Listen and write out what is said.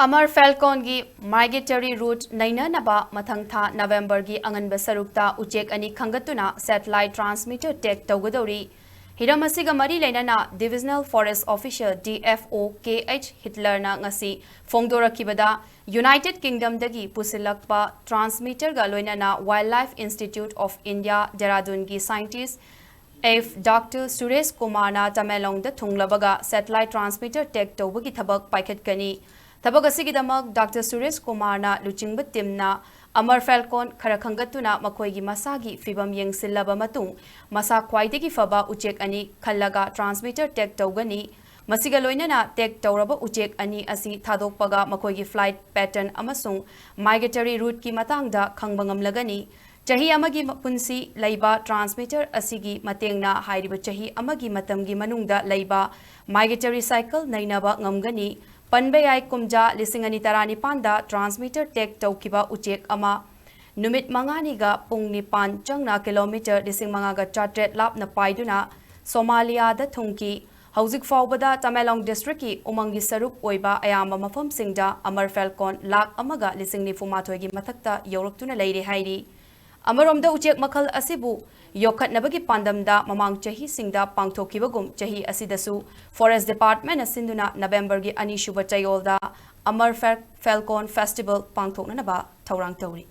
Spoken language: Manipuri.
Amur Falcon gi migratory route naina naba mathangtha November gi anganba sarukta uchek ani khangatuna satellite transmitter tech tawgadori hiramasiga mari lainana divisional forest official DFO KH Hitler na ngasi fongdorakibada United Kingdom dagi pusilakpa transmitter ga loinana Wildlife Institute of India Dehradun gi scientist F Dr. Suresh Kumar na Tamenglong da thunglabaga satellite transmitter tech tawbagi thabak paikhat-lagani thabak asigidamak Dr. Suresh Kumar na luchingba timna Amur Falcon kharakhangatuna makoigi masagi fibam yengsillaba matung masa khwaidagi faba uchek ani khallaga transmitter tech tawgani masiga loinana tech tawraba uchek ani asi thadokpaga makoigi flight pattern amasung migratory route ki matangda khangbangamlagani chahi amagi punsi laiba transmitter asigi matengna hairiba chahi amagi matamgi manungda laiba migratory cycle nainaba ngamgani Panbayai kumja Lising tarani panda transmitter tech taukiba uchek ama numit manganiga pung nipan changna kilometer Lising mangaga chatret lap na paiduna Somalia da thungki Hauzik faubada Tamenglong district ki umangi saruk oiba ayamba mafam Singda Amur Falcon Lakh amaga Lising ni fumathoigi Mathakta Youraktuna Leire hairi Amaromda uchek makhal asibu yokhatnabagi pandamda mamang chahi singda pangthokibagum chahi asidasu Forest Department asinduna November gi ani shuba chayolda Amur Falcon Festival pangthoknanaba thaurang tawri